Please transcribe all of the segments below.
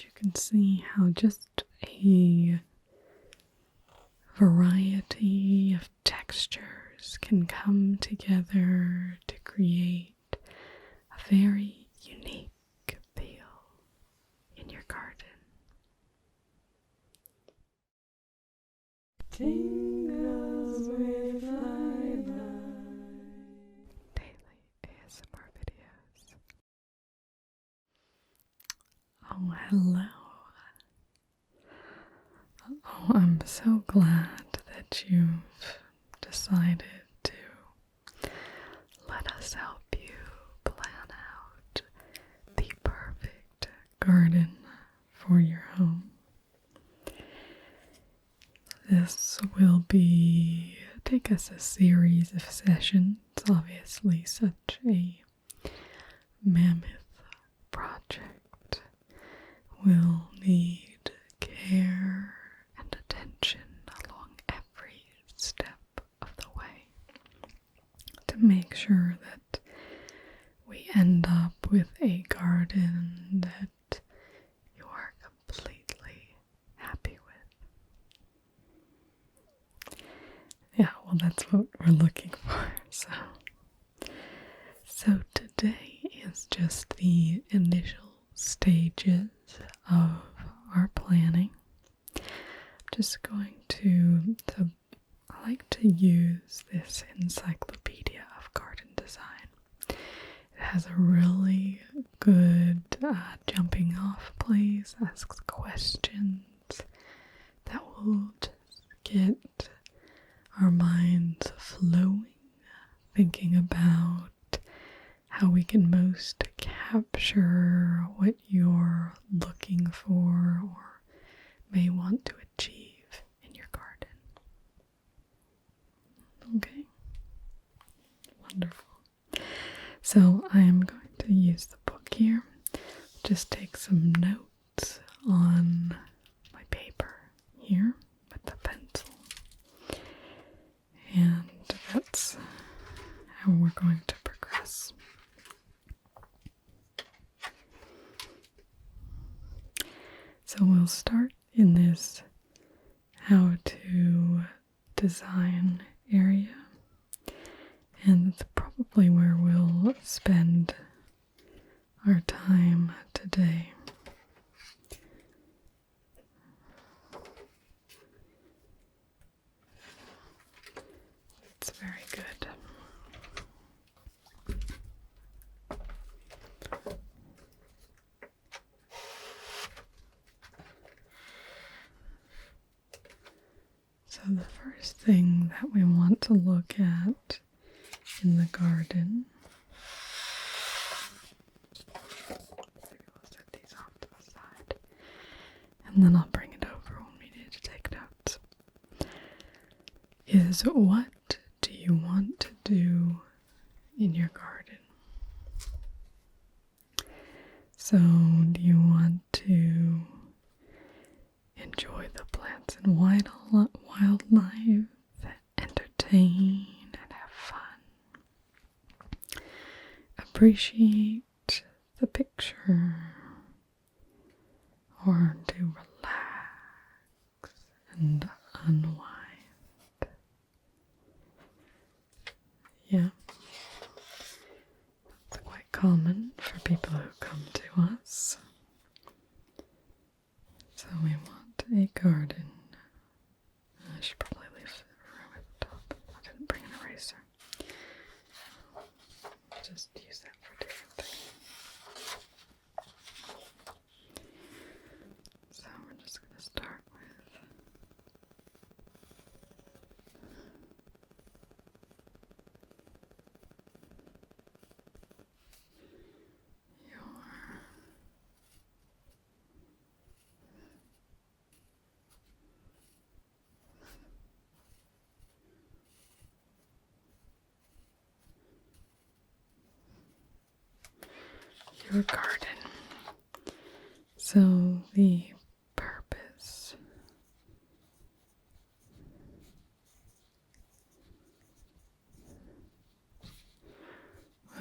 you can see how just a variety of textures can come together to create a very unique feel in your garden. Tingles with flyby. Daily ASMR videos. Oh, hello. Oh, I'm so glad that you've decided to let us help you plan out the perfect garden for your home. This will take us a series of sessions, obviously such a mammoth project will need care and attention along every step of the way to make sure that we end up with a garden that you are completely happy with. Yeah, well, that's what we're looking for. So today is just the initial stages of our planning. I'm just going to I like to use this encyclopedia of garden design. It has a really good jumping off place, asks questions that will just get our minds flowing, thinking about how we can most capture what you're looking for or may want to achieve in your garden. Okay, wonderful. So I am going to use the book here. Just take some notes on my paper here with the pencil. And that's how we're going to progress. So we'll start in this how to design area, and it's probably where we'll spend our time today. It's very good. So the first thing that we want to look at in the garden, maybe we'll set these off to the side, and then I'll bring it over when we need to take notes, is what do you want to do in your garden? So do you want to enjoy the plants and wildlife, entertain and have fun, appreciate the picture, or to relax and unwind? Yeah, it's quite common for people who come to us. So we want a garden. I should probably leave the room at the top. I didn't bring an eraser. Just use that for different things. So we're just going to start with your garden. So the purpose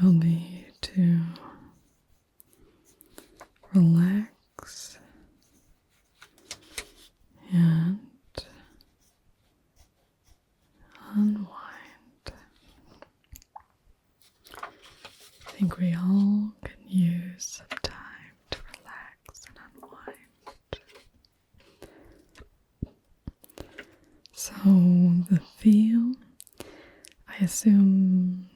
will be to relax the feel, I assume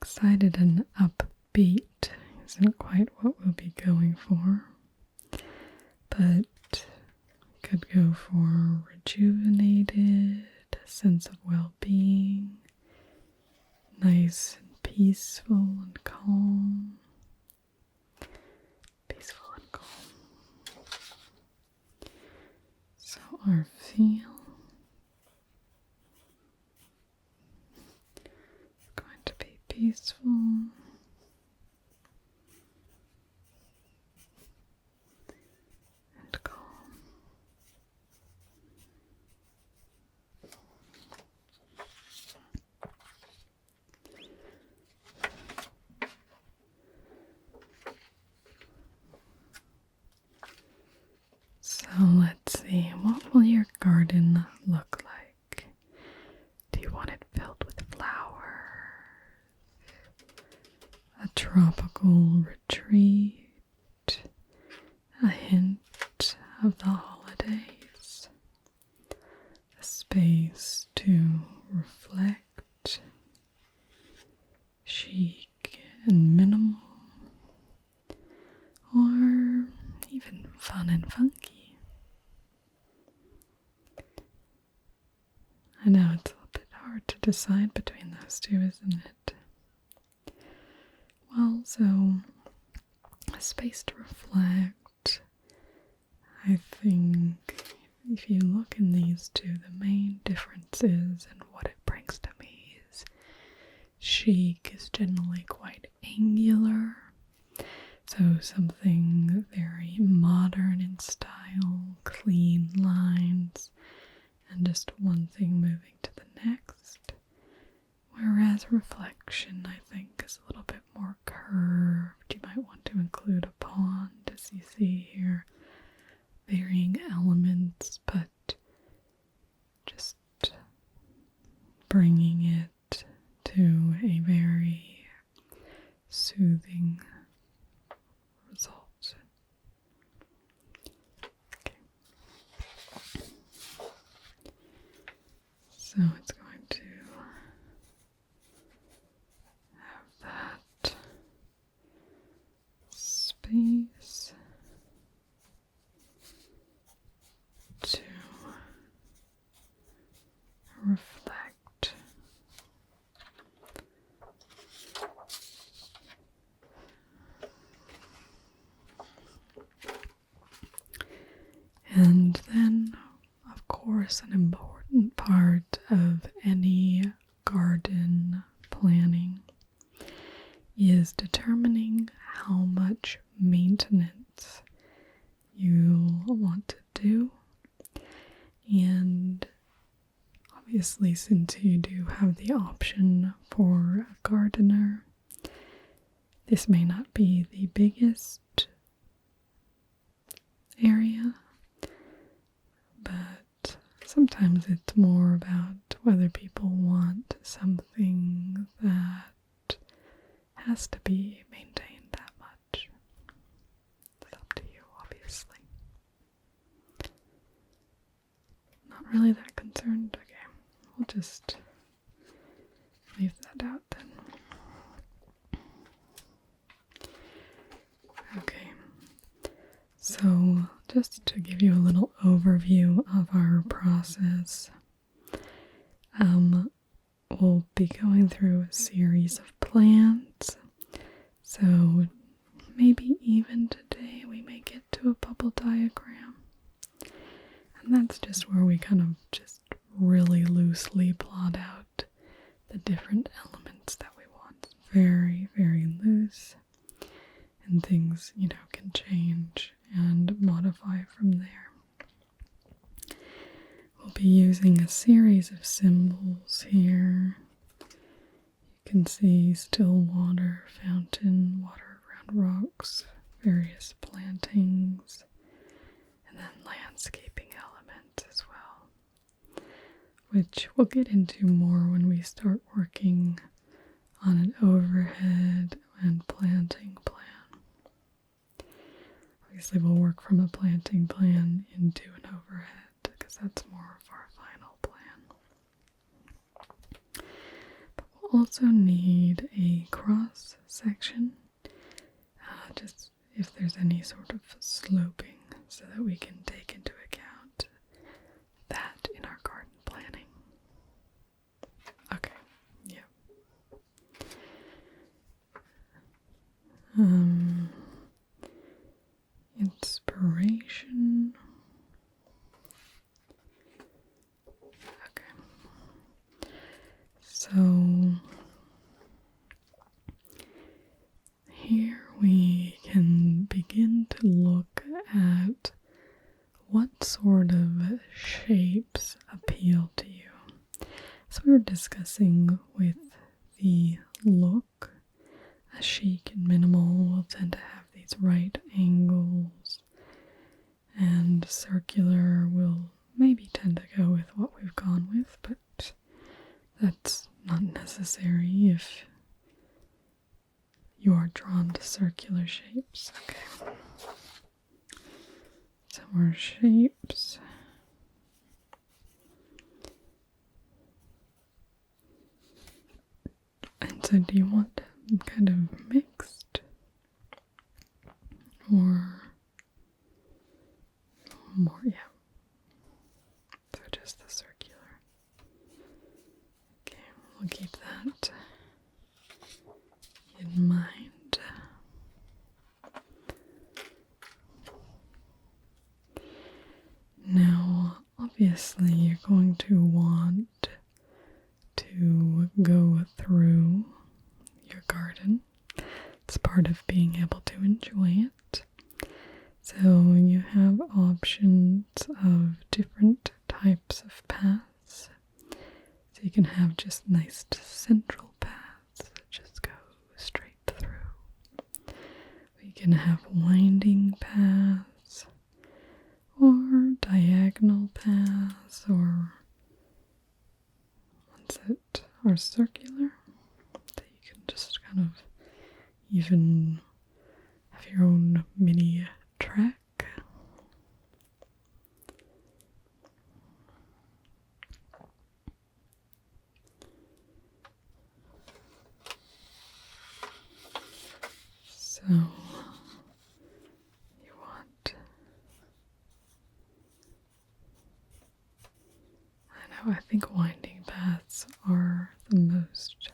excited and upbeat isn't quite what we'll be going for, but could go for rejuvenated, a sense of well-being, nice and peaceful and calm. Peaceful and calm. So our feel is going to be peaceful and calm. So let's see, what will your garden look like? Do you want it filled with flowers? A tropical retreat? A hint of the holidays? A space to reflect? Chic and minimal? Or even fun and funky? I know it's a little bit hard to decide between those two, isn't it? Well, so a space to reflect. I think if you look in these two, the main differences and what it brings to me is chic is generally quite angular. So something very modern in style, clean lines, and just one thing moving to the next. Whereas reflection, I think, is a little bit more curved. You might want to include a pond, as you see here. Varying elements, but just bringing it to a very soothing result. Okay. So it's going to have that space to reflect. And then, of course, an important part of any garden planning is determining how much maintenance you want to do. And obviously, since you do have the option for a gardener, this may not be the biggest area, but sometimes it's more about whether people want something that has to be maintained that much. It's up to you, obviously. Not really that concerned. Okay, we'll just leave that out then. Okay, so just to give you a little overview of our process, we'll be going through a series of plants. So maybe even today we may get to a bubble diagram. And that's just where we kind of just really loosely plot out the different elements that we want. Very, very loose. And things, can change and modify from there. We'll be using a series of symbols here. You can see still water, fountain, water around rocks, various plantings, and then landscaping elements as well, which we'll get into more when we start working on an overhead and planting plan. Obviously, we'll work from a planting plan into an overhead because that's more of our final plan. also need a cross section, just if there's any sort of sloping, so that we can take into account that in our garden planning. Okay, yeah. Inspiration. Okay. So here we can begin to look at what sort of shapes appeal to you. So we were discussing with the look, a chic and minimal will tend to have these right angles, and circular will maybe tend to go with what we've gone with, but that's not necessary if you are drawn to circular shapes. Okay. Some more shapes. And so do you want kind of mixed or more? Yeah. So just the circular. Okay, we'll keep that in mind. Now, obviously, you're going to want to go through your garden. It's part of being able to enjoy it. So you have options of different types of paths. So you can have just nice central paths that just go straight through. You can have winding paths or diagonal paths or ones that are circular. So you can just kind of even have your own mini track. So you want, I think winding paths are the most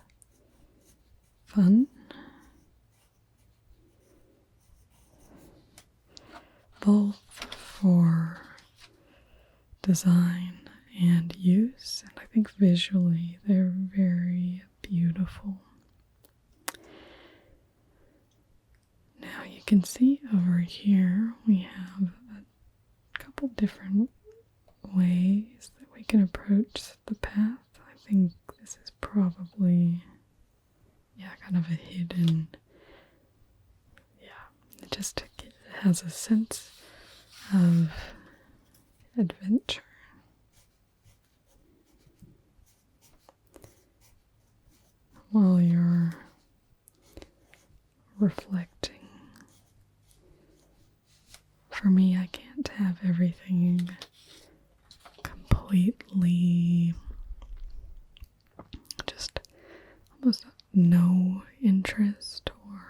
fun. Both for design and use, and I think visually they're very beautiful. Now you can see over here we have a couple different ways that we can approach the path. I think this is probably, kind of a hidden, it just has a sense of adventure. While you're reflecting. For me, I can't have everything completely just almost no interest, or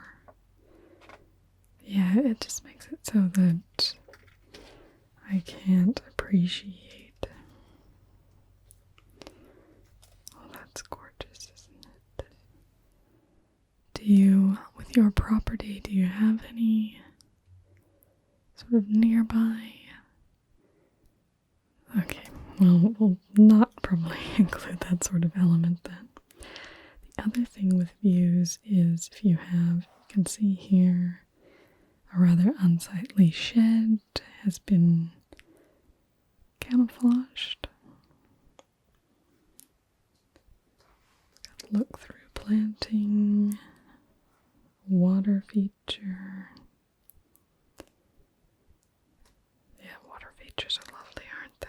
it just makes it so that I can't appreciate. Oh, that's gorgeous, isn't it? With your property, do you have any sort of nearby? Okay, well, we'll not probably include that sort of element then. The other thing with views is if you can see here, a rather unsightly shed has been camouflaged. Look through planting, water feature. Yeah, water features are lovely, aren't they?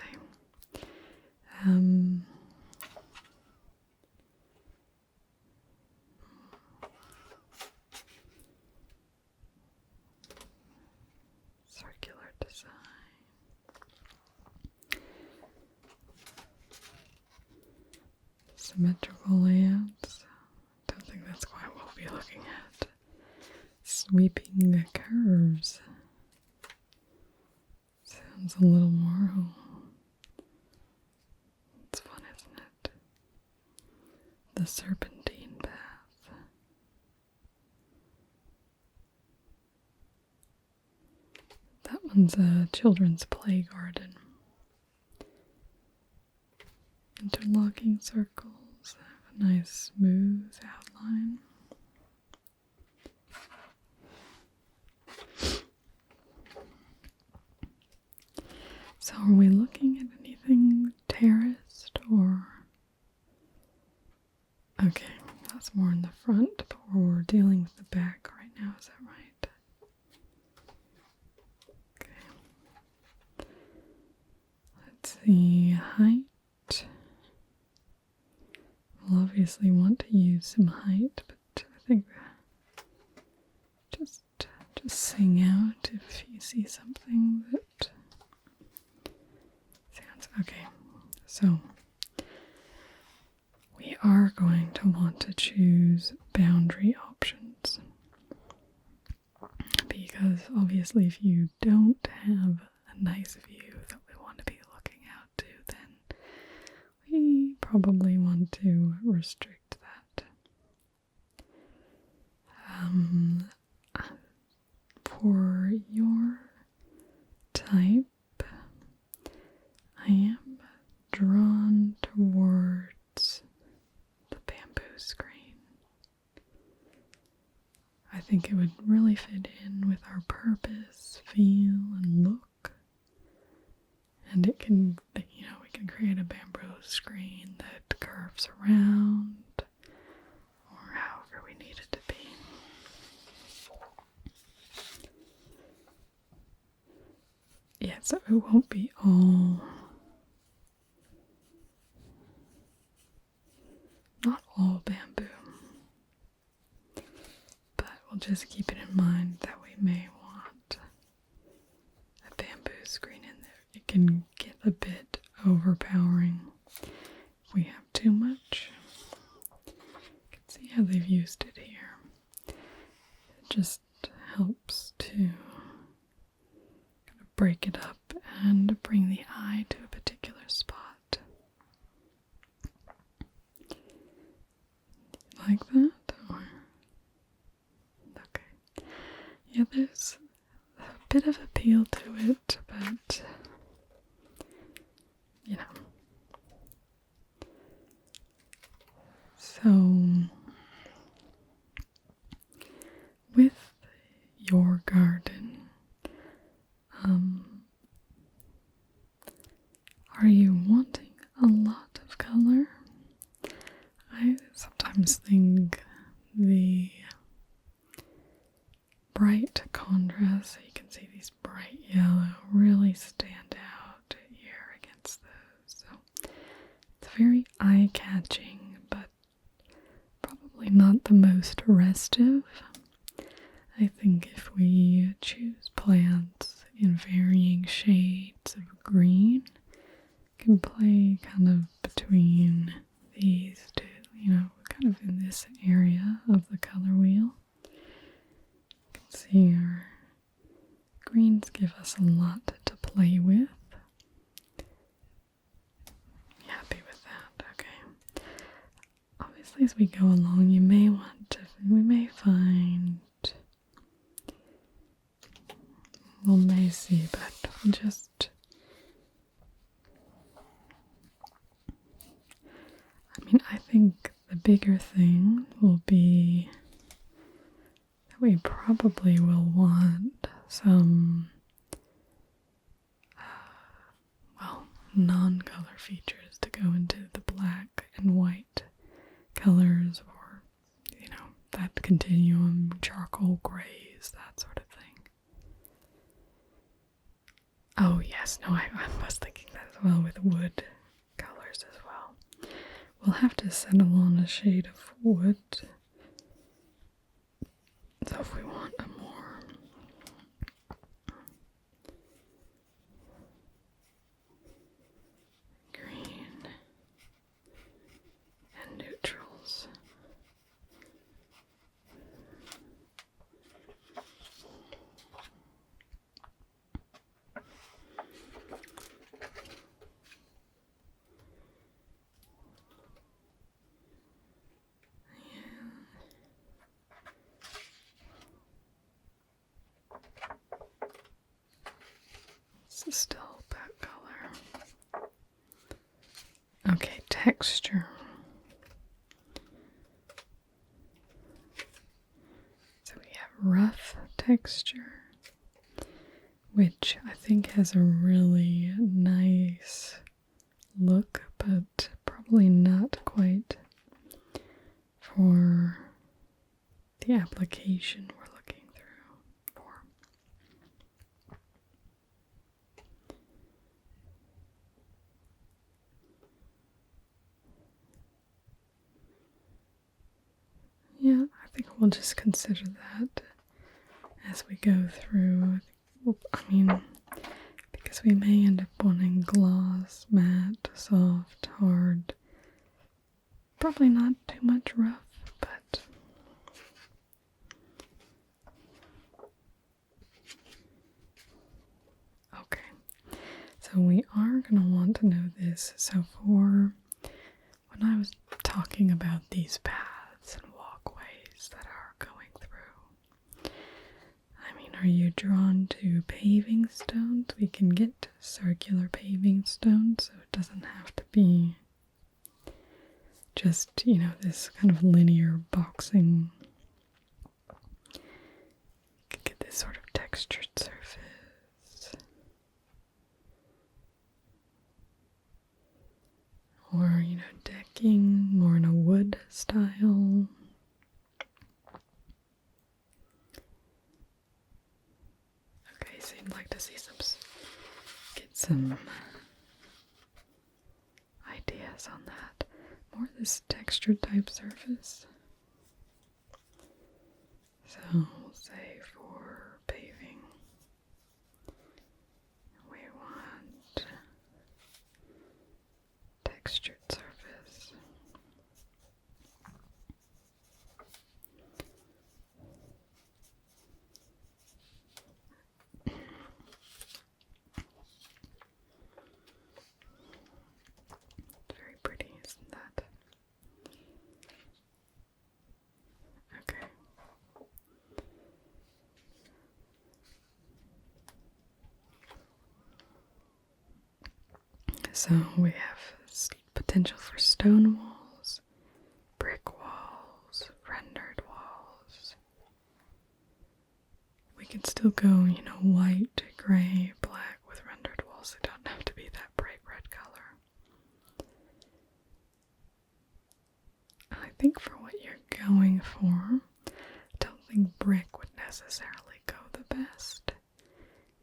Circular design. Symmetrical layouts. sweeping curves. Sounds a little more. It's fun, isn't it? The serpentine path. That one's a children's play garden. Interlocking circles have a nice smooth outline. So are we looking at anything terraced or... Okay, that's more in the front, but we're dealing with the back right now, is that right? Okay. Let's see, height. We'll obviously want to use some height, but I think just sing out if you see something that sounds okay. So we are going to want to choose boundary options because obviously if you don't have a nice view that we want to be looking out to, then we probably want to restrict that. For your type, I am drawn towards the bamboo screen. I think it would really fit in with our purpose, feel, and look. And it can, we can create a bamboo screen that curves around or however we need it to be. Yeah, so it won't be not all bamboo, but we'll just keep it in mind that we may want a bamboo screen in there. It can get a bit overpowering if we have too much. You can see how they've used it here. It just helps to break it up and bring the eye to a particular spot. Like that? Or... Okay. Yeah, there's a bit of appeal to it, but So with your garden, are you wanting a lot of color? I sometimes think the bright contrast, so you can see these bright yellow, really stand out here against those. So it's very eye-catching, but probably not the most restive. I think if we choose plants in varying shades of green, can play kind of between these two, kind of in this area of the color wheel. You can see our greens give us a lot to play with. You happy with that? Okay. Obviously, as we go along, we may find, we may see, but we'll just, I think the bigger thing will be that we probably will want some, non-color features to go into the black and white colors, or, that continuum, charcoal grays, that sort of thing. Oh yes, no, I was thinking that as well with wood colors as well. We'll have to settle on a shade of wood. So if we want a more green and neutrals. is still that color. Okay, texture. So we have rough texture, which I think has a really nice look, but probably not quite for the application we're looking through for. Yeah, I think we'll just consider that as we go through. I mean, because we may end up wanting gloss, matte, soft, hard. Probably not too much rough, but okay. So we are going to want to know this. So for when I was talking about these paths and walkways that are going through, I mean, are you drawn to paving stones? We can get circular paving stones, so it doesn't have to be just, this kind of linear boxing. You can get this sort of textured surface. Or, decking more in a wood style. Okay, so you'd like to see get some ideas on that. More this textured type surface. So we'll say for paving, we want textured surface. Very pretty, isn't that? Okay. So we have potential for stone walls, brick walls, rendered walls. We can still go, white, gray, black with rendered walls. They don't have to be that bright red color. I think for what you're going for, I don't think brick would necessarily go the best.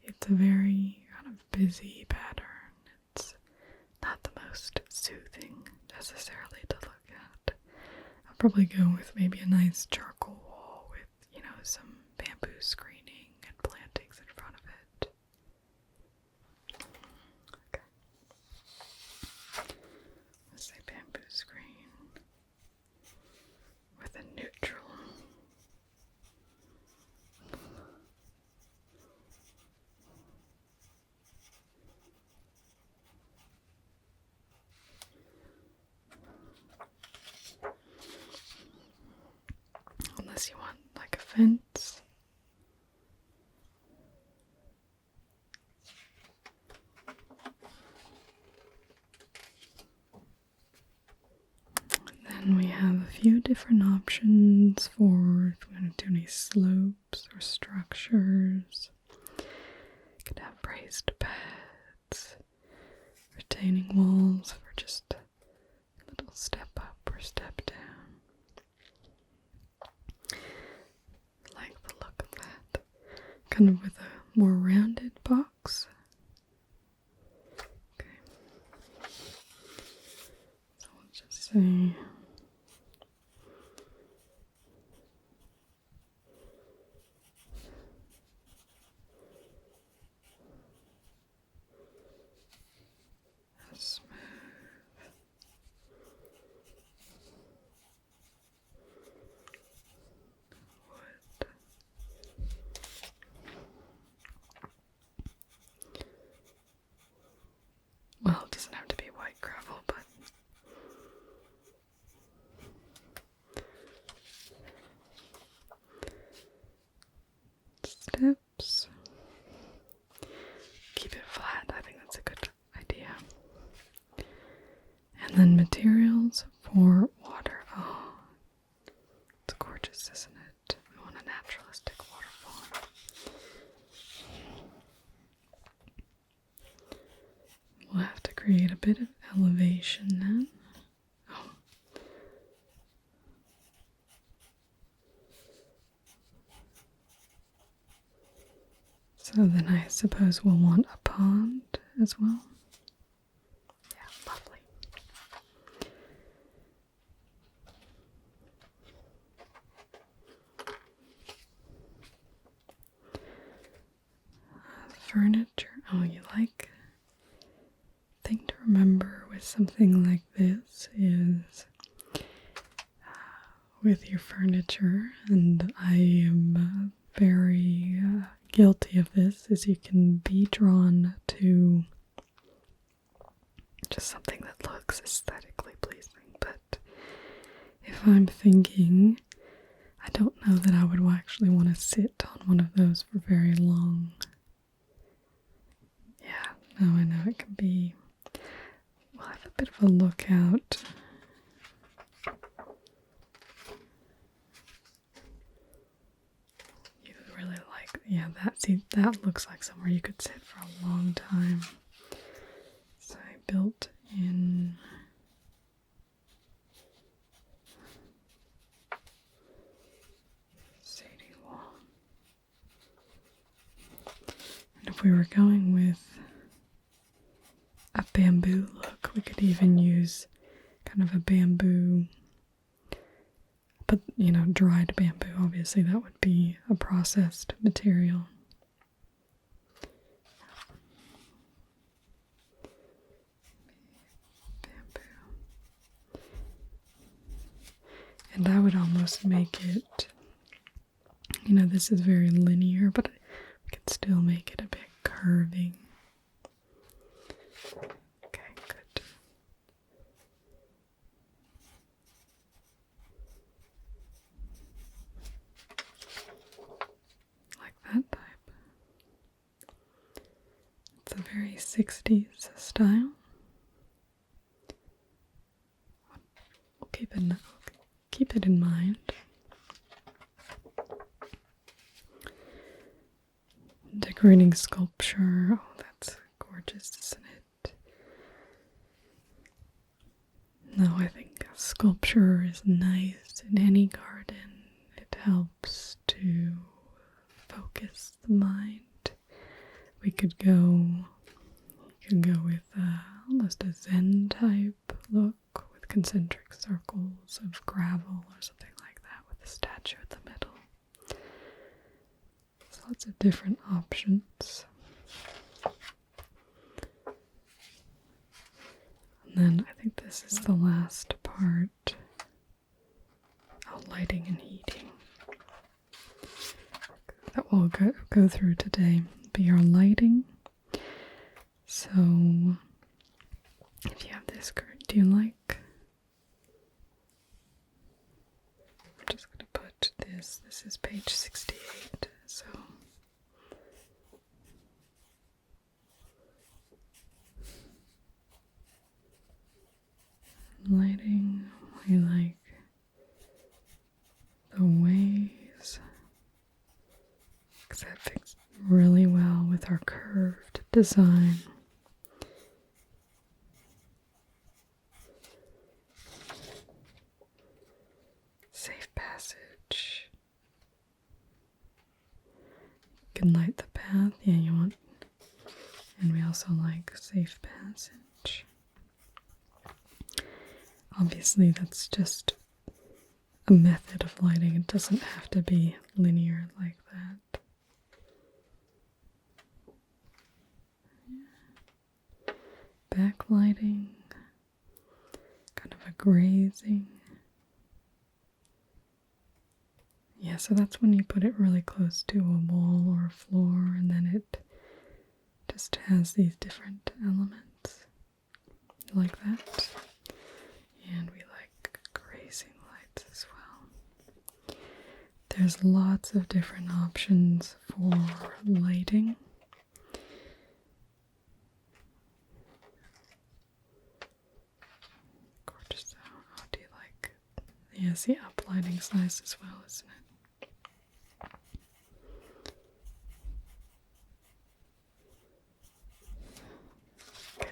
It's a very kind of busy pattern. It's not the most soothing necessarily to look at. I'll probably go with maybe a nice charcoal wall with, some bamboo screening and plantings in front of it. Okay. Let's say bamboo screen with a neutral. Unless you want like a fence. And then we have a few different options for if we want to do any slopes or structures. Could have raised beds, retaining walls for just a little step up or step down. Like the look of that. Kind of with a more rounded box. Okay. So we'll just say smooth. Wood. Well, it doesn't have to be white gravel, but steps. Keep it flat then materials for water. Oh, it's gorgeous, isn't it? We want a naturalistic waterfall. We'll have to create a bit of elevation then. Oh. So then I suppose we'll want a pond as well. Yeah, lovely. Furniture. Oh, you like? Thing to remember with something like this is with your furniture, and I am very guilty of this, is you can be drawn to just something that looks aesthetically pleasing, but if I'm thinking, I don't know that I would actually want to sit on one of those for very long. Yeah, no, I know it can be. We'll have a bit of a look out. You really like, yeah, that looks like somewhere you could sit for a long time. So I built in seating wall. And if we were going with a bamboo look, we could even use kind of a bamboo, but dried bamboo. Obviously that would be a processed material. Bamboo. And I would almost make it, this is very linear, but we could still make it a bit curving. Okay, good. Like that type. It's a very 60s style. We'll keep it in mind. Decorating sculpture. Oh, that's gorgeous, isn't it? No, I think sculpture is nice in any garden. It helps to focus the mind. We could go with almost a Zen type look with concentric circles of gravel or something like that with a statue in the middle. There's lots of different options. And then I think this is the last part. Oh, lighting and heating. That we'll go through today. Be our lighting. So, if you have this curtain, do you like? I'm just going to put this. This is page 68. So, lighting, we like the waves, because that fits really well with our curved design. Safe passage. You can light the path, yeah, you want, and we also like safe passage. Obviously, that's just a method of lighting. It doesn't have to be linear like that. Backlighting, kind of a grazing. Yeah, so that's when you put it really close to a wall or a floor, and then it just has these different elements like that. And we like grazing lights as well. There's lots of different options for lighting. Yes, the uplighting's nice as well, isn't it? Okay.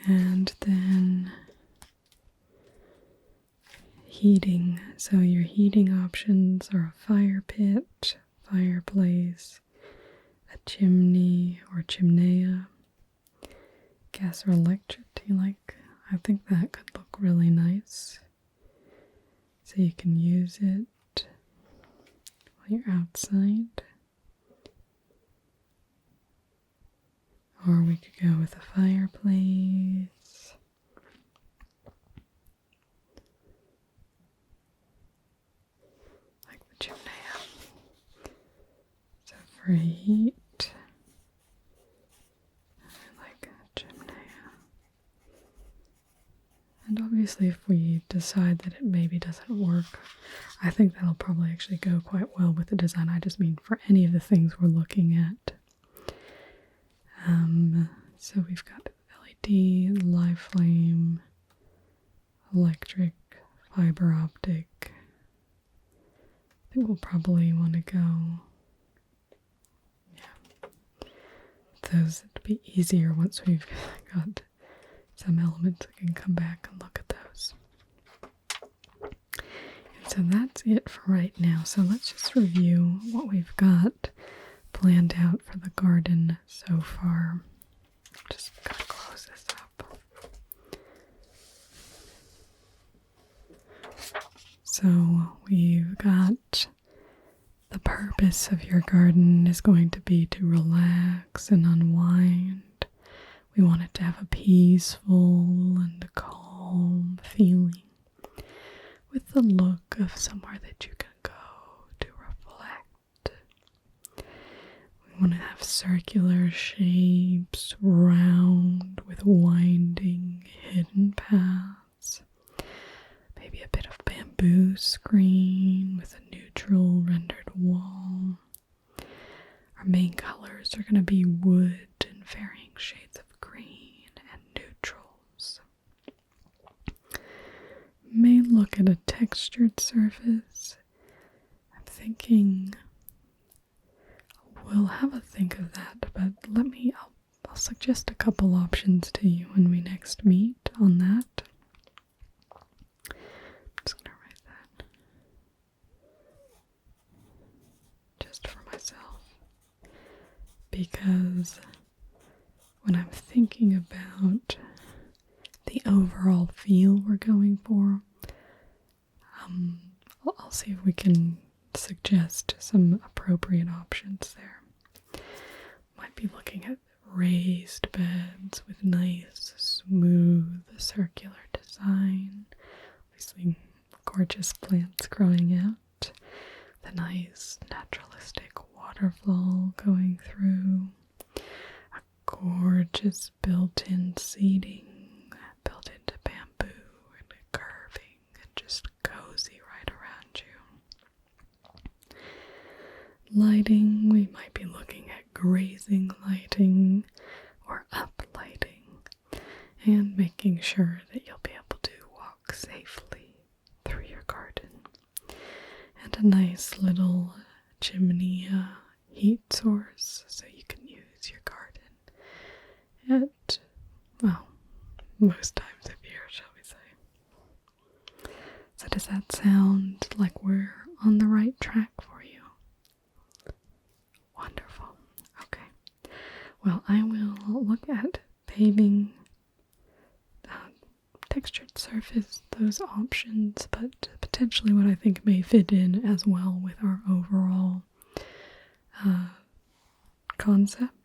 And then heating. So your heating options are a fire pit, fireplace, a chimney or chimenea, gas or electric. Do you like? I think that could look really nice. So you can use it while you're outside. Or we could go with a fireplace. Like the chimenea. So for heat, I like a chimenea. And obviously if we decide that it maybe doesn't work, I think that'll probably actually go quite well with the design. I just mean for any of the things we're looking at. So we've got LED, live flame, electric, fiber optic. I think we'll probably want to go, those would be easier once we've got some elements. We can come back and look at those. And so that's it for right now. So let's just review what we've got planned out for the garden so far. Just gotta close this up. So we've got the purpose of your garden is going to be to relax and unwind. We want it to have a peaceful and calm feeling with the look of somewhere that you can go to reflect. We want to have circular shapes, round with winding hidden paths. Maybe a bit of bamboo screen with a neutral rendered wall. Our main colors are going to be wood and varying shades of green and neutrals. May look at a textured surface. I'm thinking we'll have a think of that, but I'll suggest a couple options to you when we next meet on that. I'm just going to write that just for myself, because when I'm thinking about the overall feel we're going for, I'll see if we can suggest some appropriate options there. Might be looking at raised beds with nice, smooth, circular design. Obviously, gorgeous plants growing out. The nice, naturalistic waterfall going through. A gorgeous built-in seating, built into bamboo and curving and just cozy right around you. Lighting, we might be looking at grazing lighting or up lighting, and making sure that you'll be able to walk safely through your garden. And a nice little chimney heat source so you can use your garden at, well, most times of year, shall we say. So does that sound like we're on the right track for you? Wonderful. Okay. Well, I will look at paving, textured surface, those options, but potentially what I think may fit in as well with our overall concept